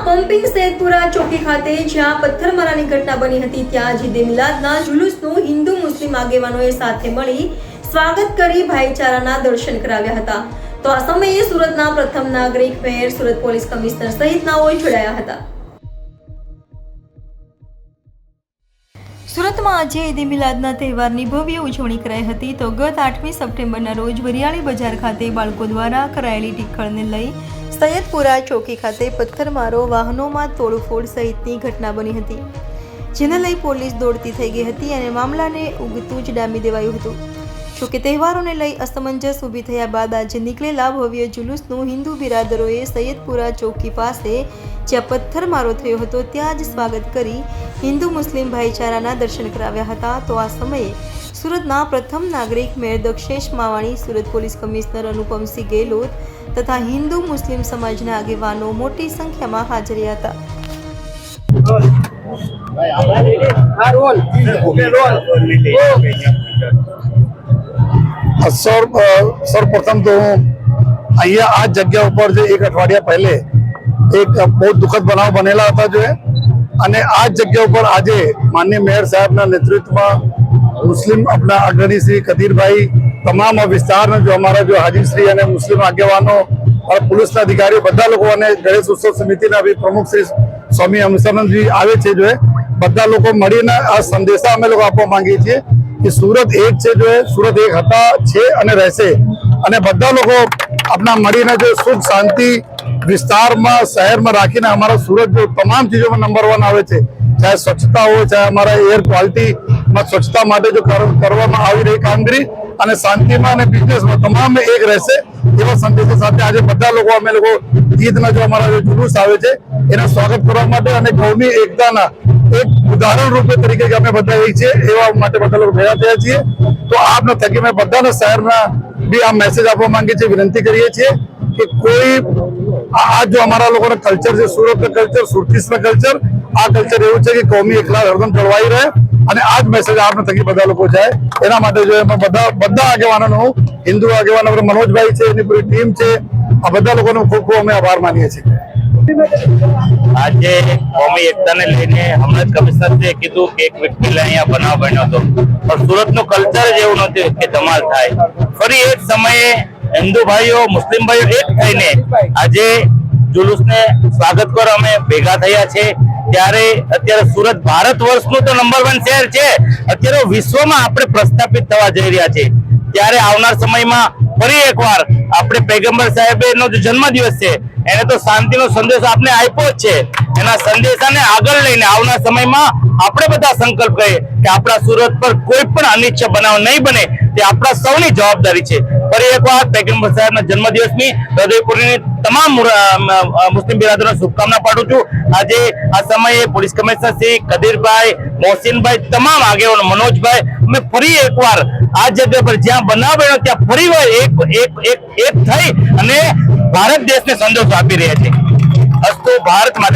Pumping Saiyedpura ચોકી ખાતે જ્યાં પથ્થરમારાની ઘટના બની હતી ત્યાં ઈદે મિલાદના જુલુસનું હિન્દુ મુસ્લિમ આગેવાનોએ સાથે મળી સ્વાગત કરી ભાઈચારાના દર્શન કરાવ્યા હતા। તો આ સમયે સુરતના પ્રથમ નાગરિક મેયર, સુરત પોલીસ કમિશનર સહિતનાઓ જોડાયા હતા। સુરતમાં આજે ઈદે મિલાદના તહેવારની ભવ્ય ઉજવણી કરાઈ હતી। તો ગત 8મી સપ્ટેમ્બરના રોજ વરિયાળી બજાર ખાતે બાળકો દ્વારા કરાયેલી ટીખળને લઈ સૈયદપુરા ચોકી ખાતે પથ્થરમારો, વાહનોમાં તોડફોડ સહિતની ઘટના બની હતી, જેને લઈ પોલીસ દોડતી થઈ ગઈ હતી અને મામલાને ઉગતું જ ડામી દેવાયું હતું। જોકે તહેવારોને લઈ અસમંજસ ઊભી થયા બાદ આજે નીકળેલા ભવ્ય જુલુસનું હિન્દુ બિરાદરોએ સૈયદપુરા ચોકી પાસે જ્યાં પથ્થરમારો થયો હતો ત્યાં જ સ્વાગત કરી હિન્દુ મુસ્લિમ ભાઈચારાના દર્શન કરાવ્યા હતા। તો આ સમયે સુરતના પ્રથમ નાગરિક mayor Dakshesh Mavani, Surat police commissioner Anupamsinh Gehlot તથા હિન્દુ મુસ્લિમ સમાજના આગેવાનો મોટી સંખ્યામાં હાજર હતા। सर्वप्रथम तो અહીંયા આ જગ્યા ઉપર જે એક અઠવાડિયા પહેલે એક બહુ દુઃખદ બનાવ બનેલા હતા જો અને આ જગ્યા ઉપર આજે માનનીય મેયર સાહેબના નેતૃત્વમાં મુસ્લિમ આપણા અગ્રણી શ્રી કદીરભાઈ, તમામ વિસ્તારના જો અમારા જો હાજીશ્રી અને મુસ્લિમ આગેવાનો और पुलिस अधिकारी બધા લોકો અને ગણેશ ઉત્સવ સમિતિના પ્રમુખ શ્રી સ્વામી અમૃતાનંદજી આવે છે જો બધા લોકો મળીને આ સંદેશા અમે લોકો આપવા માંગીએ છીએ कि सूरत एक છે जो सूरत एक હતા છે અને રહેશે અને બધા લોકો अपना મળીને जो सुख शांति વિસ્તારમાં શહેરમાં રાખીને અમારા સુરત जो તમામ ચીજોમાં નંબર 1 આવે છે, ચાહે સ્વચ્છતા હોય, ચાહે અમારા એર ક્વોલિટીમાં સ્વચ્છતા માટે જો કરવામાં આવી રહી કામગીરી અને શાંતિમાં અને બિઝનેસમાં તમામ એક રહેશે એવા સંદેશો સાથે આજે બધા લોકો અમે લોકો ઈદના જો અમારા જો જુલુસ આવે છે એના સ્વાગત કરવા માટે અને કૌમી એકતાના એક ઉદાહરણ રૂપે તરીકે અમે બધા એ છીએ એવા માટે બધા લોકો ભેગા થયા છીએ। તો આપના થકી મેં બધાના શહેરના બી આ મેસેજ આપવા માંગીએ છીએ, વિનંતી કરીએ છીએ કે કોઈ આ જો અમારા લોકોના કલ્ચર છે, સુરતના કલ્ચર, સુરતીસના કલ્ચર, આ કલ્ચર એવું છે કે કૌમી એકતા હરદમ જળવાઈ રહે અને આ જ મેસેજ આપના થકી બધા લોકો જાય એના માટે જો એમાં બધા આગેવાનોનો, હિન્દુ આગેવાનો મનોજભાઈ છે, એની પૂરી ટીમ છે, આ બધા લોકોનો ખૂબ ખૂબ અમે આભાર માનીએ છીએ। આજે કોમી એકતાને લઈને હમણાં જ કમિશનરે કીધું કે એક વ્યક્તિ અહીંયા બનાવ બન્યો હતો, પણ સુરતનું કલ્ચર જ એવું નથી કે ધમાલ થાય। ફરી એક સમયે હિન્દુ ભાઈઓ, મુસ્લિમ ભાઈઓ એક થઈને આજે જુલુસને સ્વાગત કરવા અમે ભેગા થયા છે। ત્યારે અત્યારે સુરત ભારત વર્ષનું તો નંબર 1 શહેર છે, અત્યારે વિશ્વમાં આપણે પ્રસ્થાપિત થવા જઈ રહ્યા છે। ત્યારે આવનાર સમયમાં ફરી એકવાર આપણે પૈગંબર સાહેબનો જે જન્મદિવસ છે એને તો શાંતિનો સંદેશો આપણે આપ્યો જ છે, એના સંદેશાને આગળ લઈને આવનાર સમયમાં આપણે બધા સંકલ્પ કરીએ કે આપણા સુરત પર કોઈ પણ અનિચ્છનીય બનાવ નહીં બને, તે આપણા સૌની જવાબદારી છે। ફરી એકવાર પૈગંબર સાહેબના જન્મદિવસની હૃદયપૂર્વકની તમામ મુસ્લિમ બિરાદરોને શુભકામના પાઠવું છું। આજે આ સમયે પોલીસ કમિશનર શ્રી કદીરભાઈ, મોહસિનભાઈ, તમામ આગેવાનો, મનોજભાઈ, અમે ફરી એકવાર આ જગ્યા પર જ્યાં બનાવ બન્યો ત્યાં ફરી એક થઈ અને ભારત દેશને સંદેશો આપી રહ્યા છે। અસ્તુ ભારત માટે।